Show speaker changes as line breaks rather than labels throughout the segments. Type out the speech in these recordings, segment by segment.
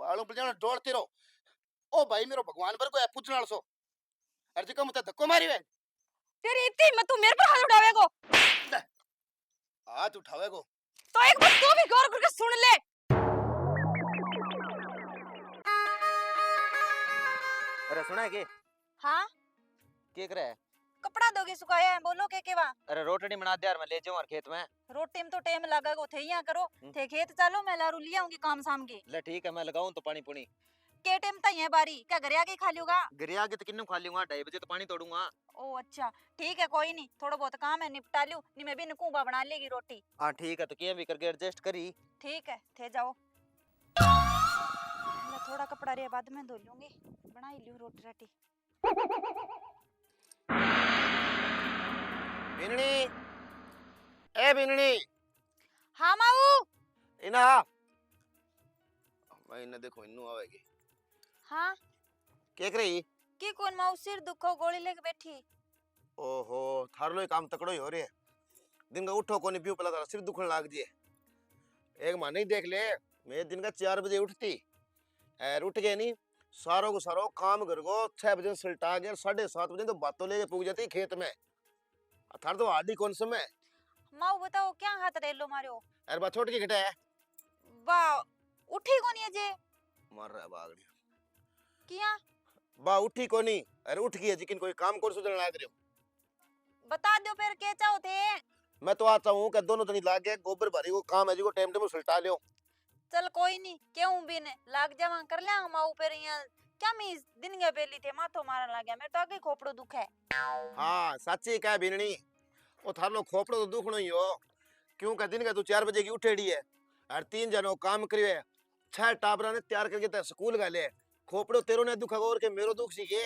बालों पर जाना दौड़ते रहो। ओ भाई मेरो भगवान पर को है पूछना सो। अरे जी को मत धक्को मारी वे।
तेरी इतनी हिम्मत तू मेरे पर हाथ उठावेगो?
हाथ उठावेगो
तो एक बार तू भी गौर करके सुन ले।
अरे सुना है
हाँ
के करे?
कपड़ा दोगे सुखाया है, बोलो के वा?
अरे रोटी बना दे यार, मैं ले जाऊं खेत में।
रोटी में तो टाइम लगेगा, थे यहाँ करो थे खेत चलो, मैं लारू लिया आऊंगी काम शाम के।
ले ठीक है, मैं लगाऊं तो पानी पुनी
के टाइम तक है बारी, क्या घर आके खा लूंगा?
घर आके तो किन्नू खा लूंगा, 2:30 बजे तो पानी तोड़ूंगा।
ओ अच्छा ठीक है, कोई नहीं, थोड़ा बहुत काम है निपटा लूं, नहीं मैं भी नकूबा बना लेगी रोटी।
हाँ ठीक है, तो क्या भी करके एडजस्ट करी।
ठीक है थे जाओ, मैं थोड़ा कपड़ा रे बाद में धो लूंगी, बना ही लूं रोटी राटी।
बिननी ए बिननी
हाँ माऊ।
इना भाई ने देखो इन्नू आवेगी।
हाँ
के करे
की कौन माऊ, सिर दुखो गोली लेके बैठी।
ओहो थारलो ही काम तकड़ो ही हो रे। दिन का उठो कोनी पियो पहला तारा सिर दुखन लाग जी। एक माने ही देख ले, मैं दिन का 4 बजे उठती और उठ गए नहीं सारों को सारो काम कर गो 6 बजे सल्टा गया, 7:30 बजे तो बातों लेके पूग जाती खेत में। थार तो आडी कौन समय
माऊ बताओ क्या हाथ रेलो मारो?
अरे बा छोट की घटा है
वाह उठी कोनी है जे?
मर रहा बागड़ी
किया
बा उठी कोनी। अरे उठ गई है लेकिन कोई काम कौन सुधरने लाग रहे हो।
बता दो फिर के चाहो थे?
मैं तो आता हूँ कि दोनों जनी लाग गए, गोबर भरी को काम है जी को टाइम टेबल सुलटा लियो।
चल कोई नहीं, क्यों भी ने लाग जावा कर ले माऊ पर यहाँ क्या मैं दिन के बेली थे माथो मारन लग गया, मेरे तो आगे खोपड़ो दुख है।
हाँ सच्ची कह बिननी, वो थार लो खोपड़ो तो दुखनो ही हो, क्यों कह दिन का तू 4 बजे की उठेड़ी है और 3 जनों काम करियो है, 6 टाबरा ने तैयार करके ते स्कूल गए, खोपड़ो तेरो ने दुखा और के मेरो दुख सीखे।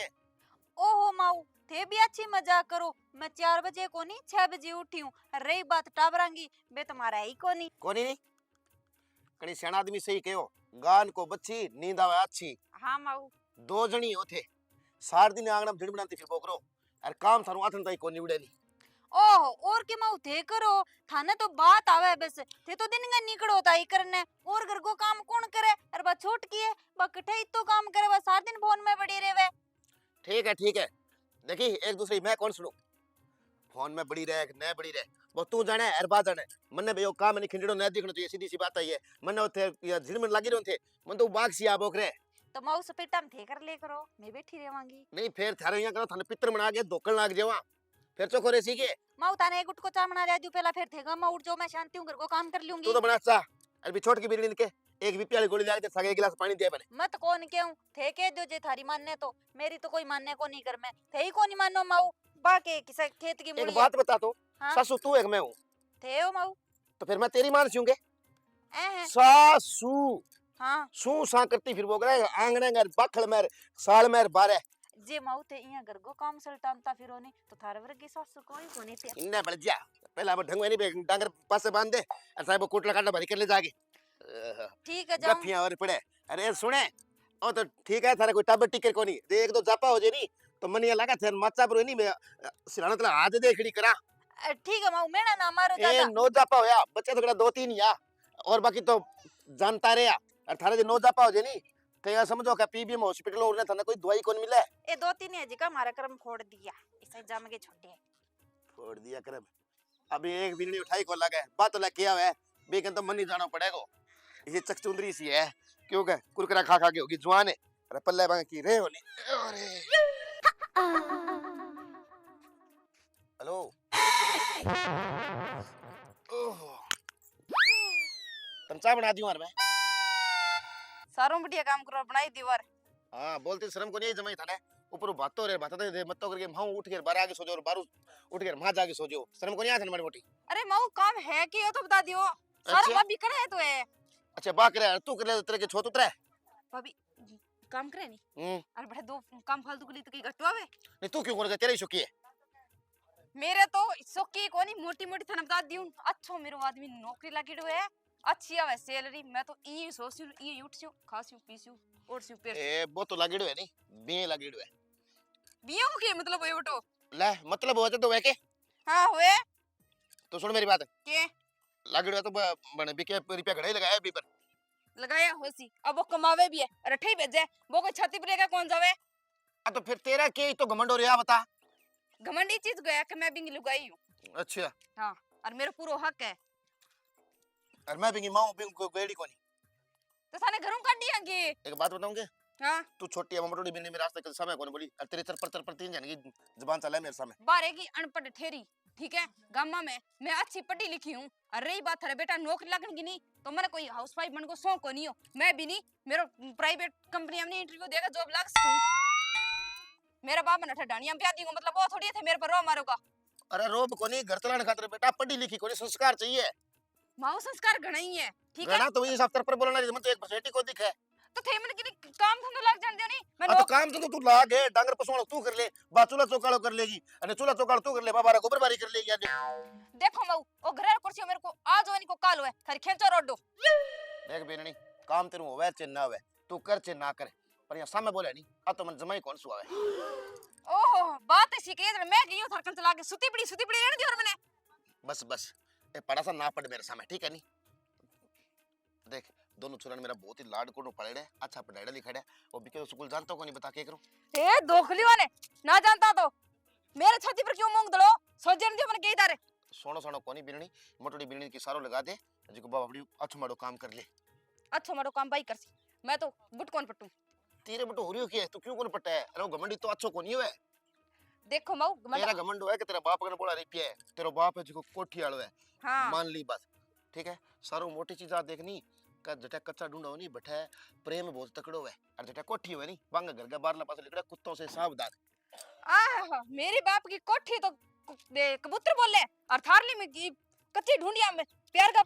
ओहो माऊ थे भी अच्छी मजाक करो, मैं 4 बजे को नहीं 6 बजे उठी हूँ, रही बात टाबरांगी बे तुम्हारा ही को नहीं।
कोनी नहीं कनी सियाना आदमी सही कहो, गान को बच्ची नींद आवे अच्छी।
हाँ माऊ
2 जनी होते सार दिन आंगना में झड़ बनाती फिर बोकरो और काम थारू आथन ताई कोनी उड़े नहीं।
ओहो और के माऊ थे करो, थाने तो बात आवे बस, थे तो दिन का निकड़ो होता ही करने, और घर को काम कौन करे? अरे बा छोट की है बा कठे तो काम करे, बा सारा दिन फोन में पड़ी रहे।
ठीक है देखी एक दूसरे मैं कौन सुनो, फोन में बड़ी रहे न बड़ी रहे वो तू जाने हर बात जाने, मन्ने भैया काम नहीं खिंडड़ो न दिखनो चाहिए, सीधी सी बात आई है। मन्ने उथे या झिड़मन लगी रहते मन तो बाग सी आबोक रे।
तो माऊ सपेटा में थे कर ले करो, मैं बैठी रहेवांगी।
नहीं फिर थारे यहाँ करो थाने पितर बना के धोकन लाग जावा फिर चोखो रे सीखे।
माऊ ताने एक गुट को चा बना दे पहला, फिर थे माऊ उठ जाओ, मैं शांति हूं घर को काम कर लूंगी।
तू तो बना चा अरे छोट की बिरनी के एक बीपी वाली गोली ला के सगे गिलास पानी दे बने
मत कौन क्यों थे के जो जे थारी मानने, तो मेरी तो कोई मानने को नहीं कर, मैं थे ही को नहीं मानो माऊ बाके किसे खेत की
एक
मूली।
बात बता तो
हाँ?
सासू तू एक मैं हूँ
थे हो माऊ
तो फिर मैं तेरी मान सूंगे
हैं?
सासू
हाँ
सू सा करती फिर वो करे आंगने घर बखल मेर साल मेर बारे
जे माऊ थे इया घर को काम सल्टानता फिरो नहीं तो थारे वर्गी सासू कोई को नहीं थे।
इन्ने बढ़ जा पहला अब ढंग में नहीं डांगर पास से बांध दे और साहब कोटला काटला भरी कर ले जाके
ठीक है जाऊं।
गफियां और पड़े। अरे सुने ओ तो ठीक है थारे कोई टब टिकर कोनी दे एक दो जापा हो जे नहीं तो मन ये लगा थे माचा पर नहीं मैं सिराना तला हाथ दे खड़ी करा।
ठीक है माऊ मेरा ना मारो
ए
ज्यादा।
9 जापा होया बच्चे तो 2-3 या और बाकी तो जानता रे और थारे जे 9 जापा हो जे नहीं तो या समझो कि पीबीएम हॉस्पिटल और ने थाने कोई दवाई कोन मिले।
ए 2-3 है जी का हमारा कर्म फोड़ दिया, इसे जम के छोटे
फोड़ दिया करब अभी एक बिल्ली उठाई को लगे बात ला किया है बेकन तो मन नहीं जाना पड़ेगा। ये चकचुंदरी सी है क्यों के कुरकुरा खा खा के होगी जवान है अरे पल्ले बांग की रे होनी। अरे हेलो ओह तंचा बना दियो यार मैं
सारों बढ़िया काम करो, बनाई दीवार।
हां बोलते शर्म को नहीं जमाई थाने ऊपर बातो रे बात दे मत तो करके मां उठ के बाहर आके सो जाओ और बाहर उठ के मां जाके सो जाओ, शर्म को नहीं आथन मारी मोटी।
अरे माऊ काम है कि ये तो बता दियो, सारा भाभी करे है तो है।
अच्छा बा करे तू कर ले तेरे के छोत उतरे
भाभी काम करे नहीं अरे बड़े दो काम फालतू के लिए तो कहीं घटवावे
नहीं तू क्यों कर तेरे ही शुकी है
मेरे तो सोकी कोनी मोटी मोटी थाने बता दियो। अच्छो मेरो आदमी नौकरी लगी है, अच्छी आवे सैलरी, मैं तो ई सोचू ई उठछु खासू पीसू ओढ़सू पेट
ए वो तो लगेड़ो है नहीं बे लगेड़ो है
बियो के मतलब है बटो
ले मतलब हो तो वे के।
हां हुए
तो सुन मेरी बात
के
लगेड़ो है तो बने बिके रुपया घड़े लगाया बी पर
लगाया होसी अब वो कमावे भी है और अठे ही भेजे वो कोई छाती पर रहेगा कौन जावे
तो फिर तेरा के तो घमंड हो रहा बता।
घमंडी चीज गया कि मैं भी लुगाई हूँ
अच्छा
हाँ और मेरा पूरा हक है
और मैं भी मां भी को गेड़ी कोनी।
तो थाने घरों काट दियांगे
एक बात बताऊंगे,
हाँ
तू छोटी है मोटोड़ी बिन्नी मेरे रास्ते के समय कोनी बोली और तेरे चर पर तीन जन की जुबान चला है मेरे सामने।
बारे की अनपढ़ ठेरी ठीक है गामा में मैं अच्छी पढ़ी लिखी हूँ और रही बात है बेटा नौकरी लगन की नहीं तो मैंने कोई हाउस वाइफ बन को शौक को नहीं हो मैं भी नहीं मेरा प्राइवेट कंपनी में इंटरव्यू देगा जॉब लग सकूं मेरा बाप ने ठडानियां ब्याह दी मतलब वो थोड़ी थे मेरे पर रो मारोगा।
अरे रोब कोनी घर चलाने खातिर बेटा पढ़ी लिखी कोनी संस्कार चाहिए।
माओ संस्कार घना ही है ठीक है
गणा तो इस अवसर पर बोलना नहीं तो 1% को दिखे
तो थे मन की काम धंधा लग जान दियो नहीं मैं
तो काम तो तू लाग है डांगर पसवाणो तू कर ले बा चूल्हा चौकाड़ो कर लेगी अने चूल्हा चौकाड़ो तू कर ले बाबा गोबर बारी कर लेगी आज।
देखो माऊ ओ घर कुर्सी मेरे को आज होनी को काल होए थारी खेंचो रोडो
देख बेननी काम तेरू होवे चे ना होवे तू कर चे ना करे पर यहां सामने बोले नहीं आ तो मन जमाई कौन सुआवे।
ओहो बात ऐसी के मैं गई हूं थरकन चला के सुती पड़ी रहने दियो मैंने
बस ए पड़ा सा ना पड़ मेरे सामने ठीक है नहीं। देख दोनों चुरन मेरा बहुत ही लाड कोडो पड़े है अच्छा पढ़ाड़ा लिखा है वो बिके स्कूल जानता को नहीं बता के करूं
ए दोखली वाले ना जानता तो मेरे छाती पर क्यों मूंग दलो सोजन दियो मैंने के इधर
सोनो कोनी बिननी मोटोड़ी बिननी की सारो लगा दे जी को बाबा बड़ी अच्छो माड़ो काम कर ले।
अच्छा मारो काम भाई करसी मैं तो बुट कौन पट्टू
तेरे बटो हो रियो के तू क्यों कोन पट्टा है अरे वो घमंडी तो अच्छो कोनी होवे।
देखो माऊ
तेरा घमंड है कि तेरा बाप ने बोला रुपया है तेरा बाप है जो कोठी वालो है
हां
मान ली बात ठीक है सारो मोटी चीज आ देखनी का जटा कच्चा ढूंढो नहीं बैठा है प्रेम बहुत तकड़ो है और जटा कोठी है नहीं बांग घर के बाहर पास लिखड़ा कुत्तों से सावधान।
आहा मेरे बाप की कोठी तो कबूतर बोले और थारली में की कच्ची ढूंढिया में प्यार का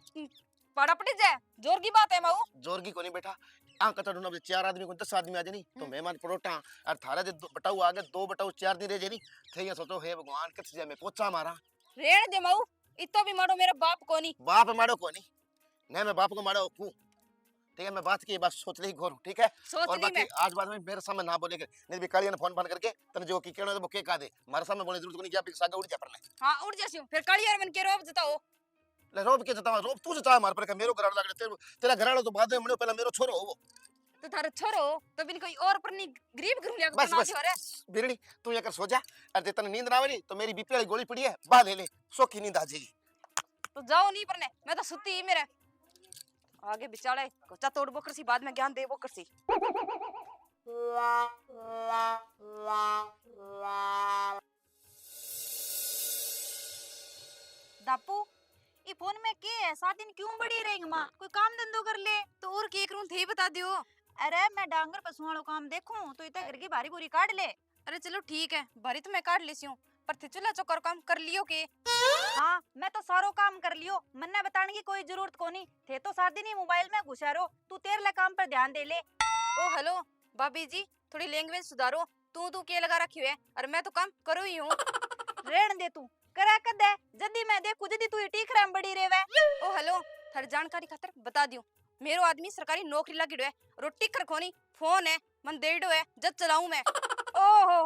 पाड़ा पड़ी जाए जोर की बात है माऊ
जोर की कोनी बेटा आ कच्चा ढूंढो 4 आदमी को 10 आदमी आ जानी तो मेहमान परोटा और थारा दे बटाऊ आ गए 2 बटाऊ 4 दिन रह जानी थे सोचो हे भगवान कच्छ जा में पोचा मारा
रेण दे माऊ इतो भी मारो मेरा बाप कोनी
बाप मारो कोनी नहीं मैं बाप को मारो हूं ठीक है मैं बात की बस सोच ली घोरू ठीक है
सोच
और
ली
बाकी
मैं
आज बाद में मेरे सामने ना बोलेगे नहीं भी कालिया ने फोन बंद करके तने जो की कहना है वो के का दे मारे सामने बोलने जरूरत नहीं क्या भी सागा उड़ जा पर ले
हां उड़ जासियो फिर काली यार मन के रोब जताओ
ले रोब के जता रोब तू जता मार पर मेरो घर लग तेरा घर वाला तो बाद में मनो पहला मेरो छोरो हो
तो थारा छोरो तो बिन कोई और पर नहीं गरीब घर लिया
बस बस बिरणी तू ये कर सो जा और तने नींद ना आवे नहीं तो मेरी बीपी वाली गोली पड़ी है बाद ले ले सोखी नींद आ जाएगी
तो जाओ नहीं परने मैं तो सुती ही मेरे आगे बिचाड़े कोचा तोड़ बोकर सी बाद में ज्ञान दे बोकर सी
दापू ये फोन में के है सारा दिन क्यों बड़ी रहेंगे माँ कोई काम धंधो कर ले।
तो और के करूं थे बता दियो।
अरे मैं डांगर पशुओं वालों काम देखूं तो इतना घर की भारी पूरी काट ले।
अरे चलो ठीक है भारी तो मैं काट लेसी हूं पर थे चूल्हा चौकर काम कर लियो के।
हाँ मैं तो सारो काम कर लियो मन्ने बताने की कोई जरूरत को नहीं थे तो सारा दिन ही मोबाइल में घुसा रहो तू तेरे काम पर ध्यान दे ले।
ओ हेलो भाभी जी थोड़ी लैंग्वेज सुधारो तू के लगा रखी है और मैं तो काम करो ही हूं।
रेण दे तू करा कर दे जदी मैं देखू जदी तू टीक रहा बड़ी रेवे।
ओ हेलो थारी जानकारी खातर बता दियो मेरो आदमी सरकारी नौकरी लगी है रोटी कर खोनी फोन है मन देड़ो है जब चलाऊं मैं।
ओहो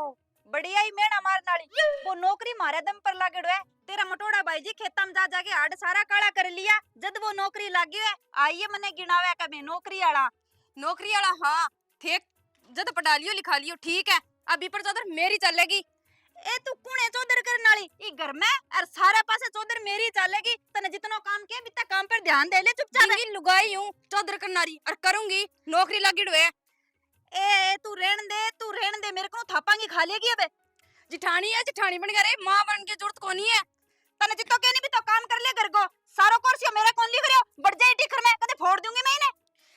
बढ़िया ही मेणा मारने वाली वो नौकरी मारे दम पर लागेड़ो है। तेरा मटोड़ा भाई जी खेता में जा जाके हाड़ सारा काला कर लिया जद वो नौकरी लागी है आइए मने गिनावे कभी नौकरी
वाला हाँ थे जद पढ़ा लियो लिखा लियो ठीक है अभी पर चौधर मेरी चलेगी।
ए तू कुणे चौधर करने वाली ई घर में और सारे पासे चौधर मेरी चलेगी तने जितनो काम के बिता काम पर ध्यान दे ले चुपचाप
लुगाई हूं चौधर करनारी और करूंगी नौकरी लगी है।
ए तू रहन दे मेरे को थापांगी खा लेगी अब।
जिठानी है जिठानी बन गए मां बन के जरूरत कोनी है
तने जितो के नहीं भी तो काम कर ले घर को सारो कुर्सी मेरे कौन लिख रहे हो बढ़ जाए टिकर में कदे फोड़ दूंगी मैं इन्हें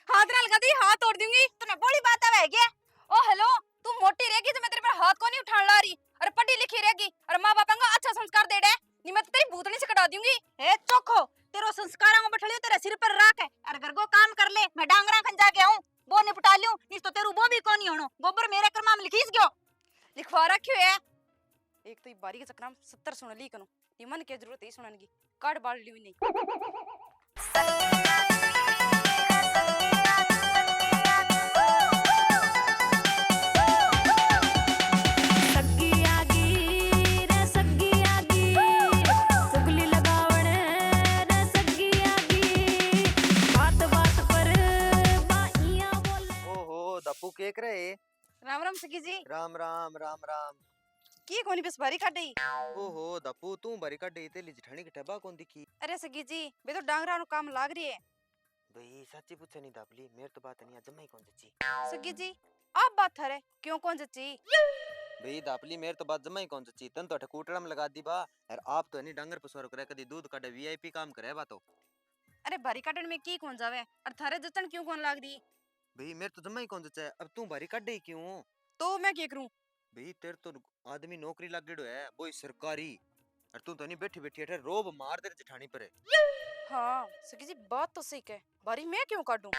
हाथ नाल लगा दी हाथ तोड़ दूंगी।
तने बड़ी बात है क्या।
ओ हेलो तू मोटी रहेगी तो मैं तेरे पर हाथ को नहीं उठाने ला रही और पढ़ी लिखी रहेगी और मां बाप का अच्छा संस्कार दे दे नहीं मैं तो तेरी भूतनी से कटा दूंगी।
ए चोखो तेरो संस्कार में बैठलियो तेरे सिर पर राख है और घर को काम कर ले मैं डांगरा खन जाके आऊं वो निपटा लूं नहीं तो तेरू वो भी कोनी होनो गोबर मेरे कर्मा में लिखीस गयो
लिखवा रखियो है। एक तो बारी के चक्कर में 70 सुन ली कनो ये मन के जरूरत है सुनने की कार्ड बाल ली नहीं।
दापू के करे?
राम राम सखी जी।
राम राम राम राम।
की कोनी बस भारी काटे।
ओहो दापू तू बारी का डे तेली जिठानी की ठबा कौन दिखी?
अरे सखी जी बे तो डांगरा नु काम लाग रही है।
भाई सच्ची पूछे नहीं दापली, मेरे तो बात नहीं जम्मा ही कौन जच्ची।
सखी जी आप बात थरे क्यों कौन जच्ची?
भाई दापली मेरे तो बात जम्मा ही कौन जच्ची। तन तो ठकूटड़ा में लगा दी बा और आप तो नहीं डांगर पसवार करे कदी दूध काटे वीआईपी काम करे बा तो।
अरे भारी काटन में की कौन जावे और थारे जचन क्यों कौन लाग रही?
भाई मेरे तो जम्मा ही कौन जच्चा है। अब तू बारी काटे क्यों?
तो मैं क्या करूं?
भाई तेरे तो आदमी नौकरी लग गयो है वो सरकारी, और तू तो नहीं बैठी बैठी अठे रोब मार दे जिठानी पर।
हाँ सखी जी बात तो सही कह, भारी मैं क्यों काटूं?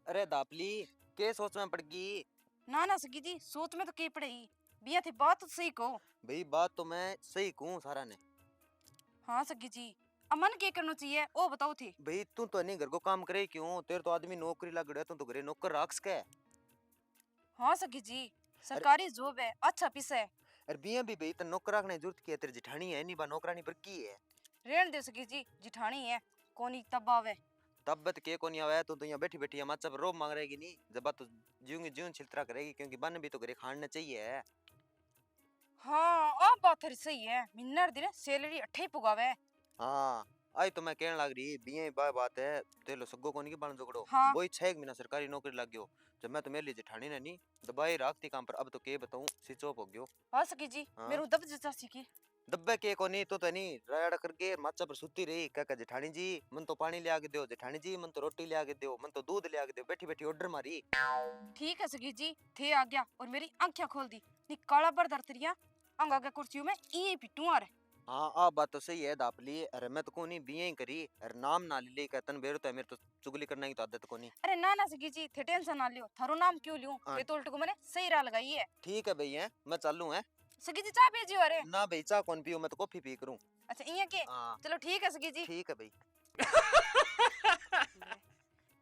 अरे दापली के सोच में पड़ गई?
ना ना सखी जी सोच में तो के पड़ेगी, बिया थे बात तो सही कहो।
भाई बात तो मैं सही कहूँ सारा ने।
हाँ सखी जी अमन के करना चाहिए वो बताओ थे।
भाई तू तो नहीं घर को काम करे क्यों? तेरे तो आदमी नौकरी लग गया, तू तो घरे नौकर राख सके।
हाँ सखी जी सरकारी जॉब है अच्छा पिसा है।
अरे बिया भी भाई तो नौकर रखने की जरूरत की है? तेरी जिठानी है नहीं बा नौकरानी पर की है?
रेण दे सखी जी जिठानी है कोनी तब आवे।
तब के कोनी आवे तू तो यहाँ बैठी बैठी माचा पर रोब मांग रहेगी नहीं, जब बात तो जीऊंगी जीवन छिलतरा करेगी क्योंकि बन भी तो घरे खाने चाहिए।
हाँ आप बात थरी सही है, मिन्नर दिन सैलरी अठे पुगावे।
हाँ आई तो मैं कहने लग रही बिया बात है तेलो सग्गो कोनी की बन जोगड़ो।
हाँ।
वही 6 महीना सरकारी नौकरी लग गयो, जब मैं तो मेरे लिए जिठानी ने नहीं दबाई राखती काम पर। अब तो के बताऊं स्विच ऑफ हो गयो।
हाँ सखी जी
हाँ।
मेरू दब जचा सीखी।
दब्बे के कोनी तो नहीं रायड़ा करके माचा पर सुती रही क्या जेठानी जी मन तो पानी ले आके दो, जेठानी जी मन तो रोटी ले आके दो, मन तो दूध ले आके दो, बैठी बैठी ऑर्डर मारी।
ठीक है सखी जी थे आ गया और मेरी आंखें खोल दी। नी काला पर दरतरिया अंग आगे कुर्सियों में ये पिटू आ रहे।
हाँ आप बात तो सही है दापली। अरे मैं तो कोनी बिया ही करी अरे नाम ना ले कहतन बेरो तो है, मेरे तो चुगली करने की तो आदत कोनी।
अरे ना ना सखी जी थे टेंशन ना लियो, थारो नाम क्यों लियो?
हाँ।
ये तो उल्ट को मैंने सही राह लगाई है।
ठीक है भैया मैं चालू है।
सखी जी चाय भेजियो अरे।
ना भाई चाह कौन पियो, मैं तो कॉफी पी करूं।
अच्छा इया के
हाँ
चलो ठीक है सखी जी।
ठीक है भाई।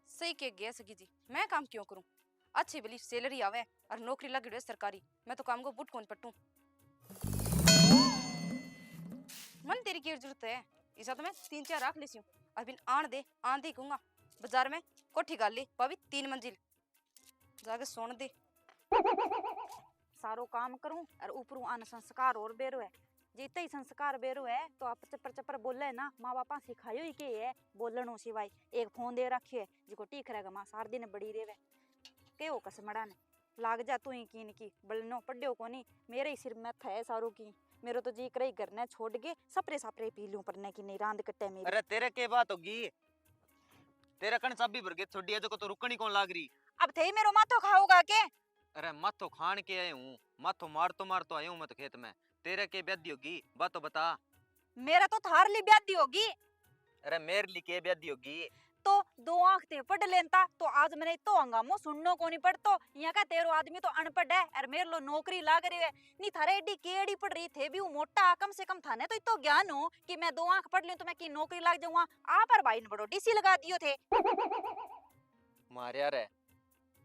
सही के गया सखी जी मैं काम क्यों करूं? अच्छी भली सैलरी आवे और नौकरी लग गई सरकारी, मैं तो काम को बुट कौन पट्टू। मन तेरी की जरूरत है इसा तो मैं 3-4 रख लेसी हूं। अभी आन दे ही कहूंगा बाजार में कोठी गाल ली भाभी 3 मंजिल जाके सोन दे।
सारो काम करूं और ऊपरों आन संस्कार और बेरो है। जिते ही संस्कार बेरो है तो आप चप्पर चप्पर बोले ना, माँ बापा सिखायो ही के है बोलनो सिवाय। एक फोन दे रखियो है जिको टीक रहेगा माँ सार दिन बड़ी रेवे के ओ कसमड़ा ने लाग जा तू ही कीन की बलनो पड्यो कोनी मेरे ही सिर में थे सारो की। मेरो तो जी करे घर ने छोड़ के सपरे सपरे पी लूं परने की नहीं रांद कट्टे मेरी।
अरे तेरे के बात होगी तेरा कण चाबी भर के छोड़ी है जो तो रुकनी कौन लाग रही?
अब थे मेरो माथो खाओगा के?
अरे माथो खान के आए हूँ, माथो मार तो आया हूँ मैं तो खेत में। तेरे के ब्यादी होगी बात तो बता।
मेरा तो थार ली ब्यादी होगी।
अरे मेरे लिए के ब्यादी होगी?
तो 2 आंख ते पढ़ लेता तो आज मैंने तो हंगामो सुननो को नहीं पड़तो। यहाँ का तेरो आदमी तो अनपढ़ है और मेरे लो नौकरी लाग रही है। नी थारे एडी केड़ी पढ़ रही थे भी वो मोटा कम से कम थाने तो इतो ज्ञान हो कि मैं 2 आंख पढ़ लूं तो मैं की नौकरी लाग जाऊंगा। आप पर भाई ने बड़ो डीसी लगा दियो थे।
मारे रे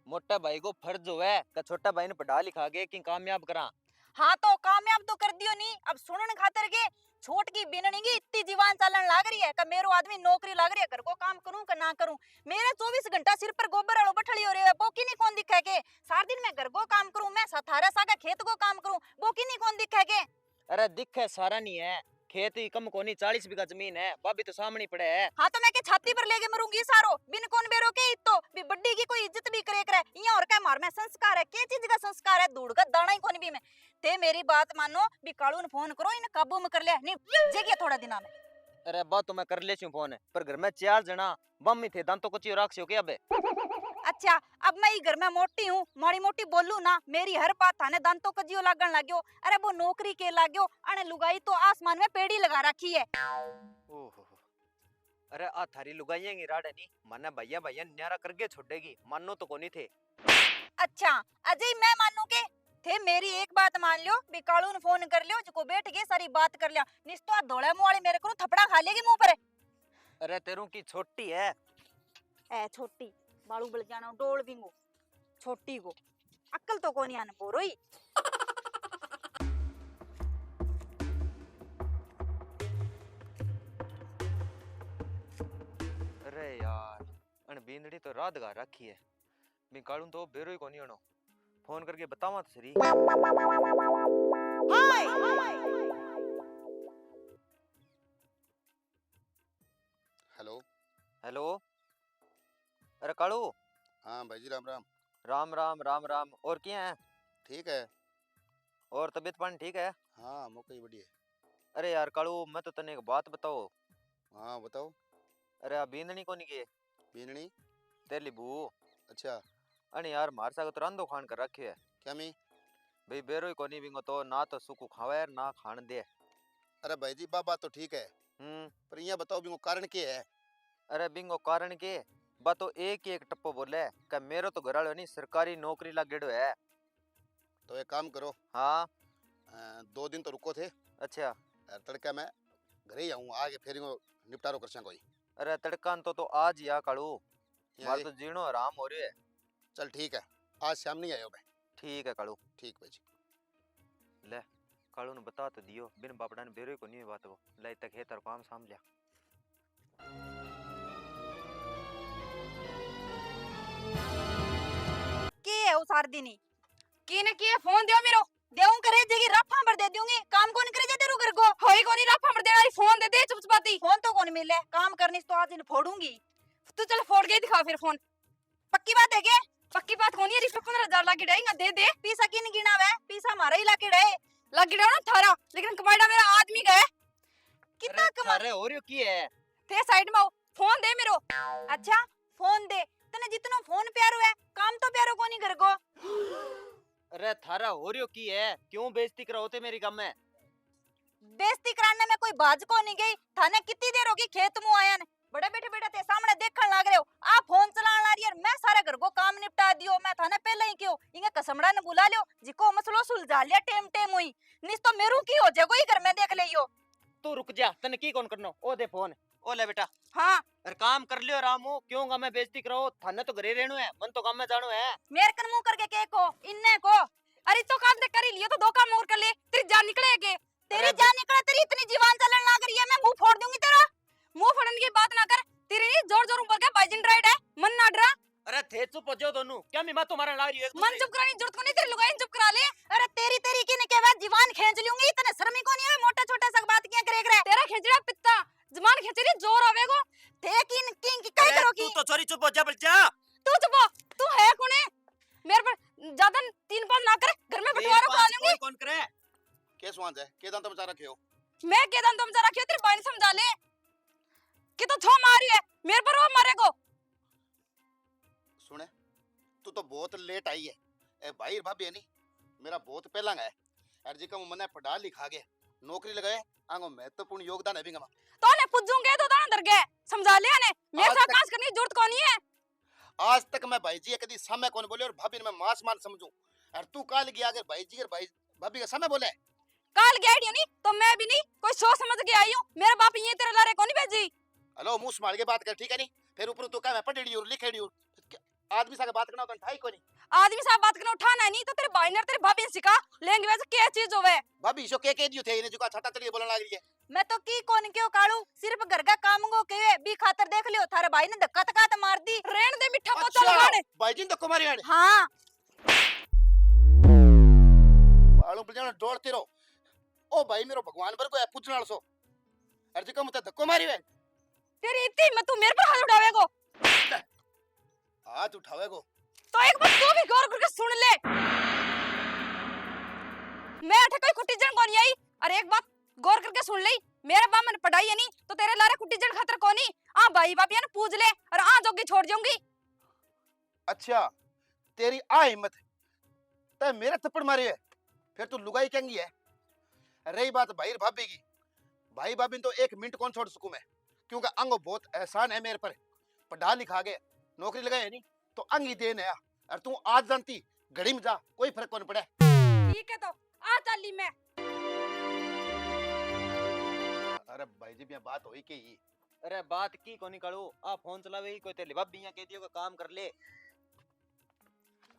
मोटा भाई को फर्ज हो है कि छोटा भाई ने पढ़ा लिखा के कि कामयाब करा।
हाँ तो कामयाब तो कर दियो नी। अब सुनन खातर के छोट की बिननी की इतनी जीवान चालन लाग रही है कि मेरो आदमी नौकरी लाग रही है, घर को काम करूं कि ना करूं। मेरे 24 घंटा सिर पर गोबर वालो बठली हो रही है, बोकी नहीं कौन दिखे के? सार दिन मैं घर को काम करूं, मैं थारा सागा खेत को काम करूं, बोकी नहीं कौन दिखे के?
अरे दिखे सारा नहीं है, खेत ही कम कोनी 40 बीघा जमीन है, भाभी तो सामने पड़े है।
हाँ तो मैं के छाती पर लेके मरूंगी सारो बिन कौन बेरो के तो भी बड्डी की कोई इज्जत भी करे करे यहाँ और क्या मार में संस्कार है के चीज का संस्कार है? दूध का दाना ही कौन भी मैं ते मेरी बात मानो भी कालू ने फोन करो इन काबू में कर लिया नहीं जगह थोड़ा दिना में।
अरे बात तो मैं कर ले फोन है पर घर में 4 जना बम ही थे दांतों को चियो राख के अबे।
अच्छा अब मैं ही घर में मोटी हूँ माड़ी मोटी बोलू ना मेरी हर बात थाने दांतों कजियो लागन लाग्यो। अरे वो नौकरी के लाग्यो अने लुगाई तो आसमान में पेड़ी लगा रखी है।
ओहो अरे आ थारी लुगाइयां की राड़ है नी मने भैया भैया न्यारा करके छोड़ेगी मानो तो कोनी थे।
अच्छा अजय मैं मानू के थे मेरी एक बात मान लियो भी कालू ने फोन कर लियो जो बैठ के सारी बात कर लिया निस्तो धोले मुंह वाली मेरे को थपड़ा खा लेगी मुंह पर।
अरे तेरू की छोटी है
ए छोटी बालू बल जाना डोल बिंगो छोटी को अक्ल तो कोनी आने बोरोई।
अरे यार अन बींदड़ी तो रात गा रखी है मैं कालू तो बेरो ही कोनी हनो फोन करके बतावा तो सही।
हेलो।
हेलो अरे कालू।
हाँ भाई जी, राम राम।
राम राम राम राम। और क्या है?
ठीक है।
और तबीयत पानी ठीक है?
हाँ मौका ही बढ़िया।
अरे यार कालू मैं तो तने एक बात बताओ।
हाँ बताओ।
अरे आ बींदनी कोनी के
बीननी।
तेली बू।
अच्छा।
अने यार मार साग तो रांधो खान कर रखे है
क्या मी?
भाई बेरो ही कोनी बिंगो तो ना तो सुकू खावे ना खान दे।
अरे भाई जी बात तो ठीक है, पर यहाँ बताओ भी वो कारण क्या है?
अरे बिंगो कारण के बा तो एक ही एक टप्पो बोले कि मेरो तो घरालो नहीं सरकारी नौकरी लागेड़ो है।
तो एक काम करो।
हाँ
2 दिन तो रुको थे।
अच्छा।
तड़का मैं घर ही आऊँ, आगे फिर इनको निपटारो कर कोई।
अरे तड़कान तो आज ही आ कालू
यहाँ
मार
ये-
तो जीणो आराम हो रही है।
चल ठीक है, आज शाम नहीं आयो मैं।
ठीक है कालू।
ठीक भाई जी।
ले कालू ने बता तो दियो बिन बापड़ा ने बेरो को नहीं बात वो लाई तक है तर काम साम लिया।
की है वो सार दिन ही
की ने की फोन दियो मेरो
देऊं करे जगी रफा पर दे दूंगी, काम कौन करे जे तेरू घर को
होई कोनी राफा मर देना फोन दे दे चुपचापाती।
फोन तो कौन मिले, काम करनी तो आज इन फोड़ूंगी।
तू चल फोड़ के दिखा फिर फोन।
पक्की बात है के?
पक्की बात कोनी है रिश्ते 15,000 लाके डाएंगा दे दे।
पीसा किन गिना वे, पीसा हमारा ही लाके डे
लाके डाओ ना थारा लेकिन कमाईडा मेरा आदमी का है।
कितना कमा।
अरे हो रही की है
थे साइड में आओ फोन दे मेरो।
अच्छा फोन दे, तने जितना फोन प्यारो है काम तो प्यारो कोनी घर को।
अरे थारा हो रही की है क्यों बेइज्जती कराओते मेरी काम में?
बेइज्जती कराने में कोई बाज को नहीं गई, थाने कितनी देर होगी खेत मुंह आया ने बड़े बैठे बैठे ते सामने देखण लाग रहे हो। आ फोन चलाने ला रही है, मैं सारे घर को काम निपटा दियो। मैं थाने पहले ही क्यों इंगे कसमड़ा ने बुला लियो जिको मसलो सुलझा लिया टेम टेम हुई निस तो मेरू की हो जाए कोई घर में देख लियो।
तू रुक जा तने की कौन करनो ओ दे फोन ओ ले बेटा।
हाँ
अरे काम कर लियो रामू क्यों काम में बेइज्जती कराओ थाने तो घरे रहनो है मन तो काम में जानो है।
मेरे कन मुंह करके के को इन्ने को
अरे तो काम दे कर ही लियो तो दो काम और कर ले तेरी जान निकले के।
तेरी
अरे
जान निकले, तेरी इतनी जीवान चलन लग रही है मैं मुंह फोड़ दूंगी तेरा।
मुंह फड़न की बात ना कर तेरी नहीं जोर जोर ऊपर के बाइजन राइड है मन ना डरा।
अरे थे चुप हो जाओ दोनों क्या मैं तो मारने लग रही है
मन चुप करानी जरूरत को नहीं तेरी लुगाई चुप करा ले।
अरे तेरी तेरी की ने के बाद जीवान खींच लूंगी, इतने शर्मी को नहीं है मोटा छोटा सा बात किया करे करे।
तेरा खिचड़ा पित्ता जमान खिचड़ी जोर आवेगो।
थे किन किन की काय करो की
तू तो चोरी चुप हो जा बच्चा।
तू चुप हो तू है कौन है मेरे पर ज्यादा 3-5 ना कर घर में बंटवारा करा लूंगी।
कौन करे
के स्वांत है के दांत बचा रखे हो?
मैं के दान तुम जरा क्यों तेरी बहन समझा ले कि तो छो मारी है मेरे पर वो मारेगो।
सुने तू तो बहुत लेट आई है। ए भाई भाभी है नी मेरा बहुत पहला है यार जी का मने पढ़ा लिखा गया नौकरी लगाए आंगो महत्वपूर्ण योगदान है बिंगा।
तो ने पुजूंगे तो दान दर गए समझा लिया ने मेरे
आज
साथ
तक-
काज करने की जरूरत कौन है।
आज तक मैं भाई जी कदी समय कौन बोले और भाभी ने मैं मास मान समझूं और तू काल गया अगर भाई जी और भाई भाभी का समय बोले।
काल गया नहीं तो मैं भी नहीं कोई सोच समझ के आई हूं मेरे बाप ये तेरे लारे कौन भेजी।
हेलो मुंह संभाल के बात कर ठीक है नी फिर ऊपर तू कह मैं पढ़ी और लिखेड़ी और आदमी सा बात करना तो ठाई को नहीं।
आदमी साहब बात करना उठाना नहीं तो तेरे भाई ने तेरे भाभी ने सिखा लैंग्वेज क्या चीज होवे।
भाभी इसो के दियो थे इने जुका छटा चलिए बोलने लग रही है।
मैं तो की कौन क्यों कालू सिर्फ घर का काम को के बी खातर देख लियो थारे भाई ने धक्का धक्का तो मार दी।
रेण दे मिठा पोता
अच्छा
लगाड़े।
भाई जी तो कुमारी है
हाँ
बालों पर जाना दौड़ते रहो। ओ भाई मेरो भगवान पर को है पूछना सो अर्जी को मत धक्को मारी वे
तेरी इतनी हिम्मत तू मेरे पर हाथ उठावेगो।
हाथ उठावेगो
तो एक बात तू भी गौर करके सुन ले मैं अठे कोई कुटी जन कोनी आई और एक बात गौर करके सुन ले मेरे बाप मैंने पढ़ाई है नहीं तो तेरे लारे कुटी जन खातर कोनी आ भाई बापिया ने पूछ ले और आ जोगी छोड़ जाऊंगी।
अच्छा तेरी आ हिम्मत ते मेरे थप्पड़ मारी है फिर तू लुगाई केंगी है। रही बात भाई और भाभी की भाई भाभी तो 1 मिनट कौन छोड़ सकूं मैं क्योंकि अंगो बहुत एहसान है मेरे पर पढ़ा लिखा गया नौकरी लगाए नहीं तो अंग ही देन है और तू आज जानती घड़ी में जा कोई फर्क कौन पड़े।
ठीक है तो आ चाली मैं।
अरे भाई जी भी बात होई की
अरे बात की कोनी कालू आ फोन चलावे ही कोई तेरी भाभी यहां कह दियो का काम कर ले।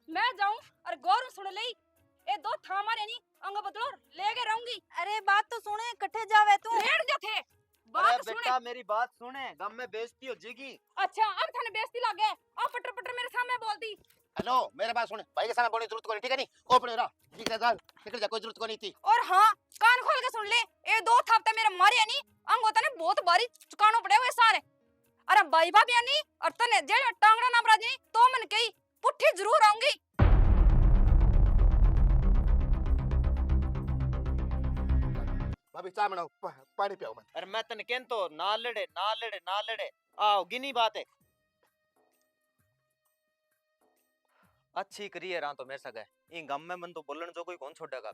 मैं जाऊं और गौर सुन ले ए दो था मारे नहीं अंग बदलो लेके रहूंगी।
अरे बात तो सुने कट्ठे जावे तू।
रेड जो थे
अरे
बात सुने।
बेटा मेरी बात सुने गम में बेइज्जती हो जाएगी।
अच्छा अब थाने बेइज्जती लग गए आ पटर पटर मेरे सामने बोल दी।
हेलो मेरे बात सुन, भाई के सामने बोलने की जरूरत कोनी, ठीक है नी? ओपन रहा, ठीक है जा, निकल जा, कोई जरूरत कोनी थी।
और हाँ, कान खोल के सुन ले, ये 2 थापते मेरे मारे नहीं, अंग होता ने बहुत भारी चुकानो पड़े हुए सारे। अरे भाई भाभी नहीं, और तने जेल टांगड़ा ना बराजी तो मन कही पुट्ठी जरूर आऊंगी।
भाभी चाय बनाओ, पानी पियाओ मत।
अरे मैं तने कहन तो ना लड़े ना लड़े ना लड़े, आओ गिनी बात है। अच्छी करी है रहा तो मेरे सगे इन गम में मन तो बोलन जो कोई कौन छोड़ेगा।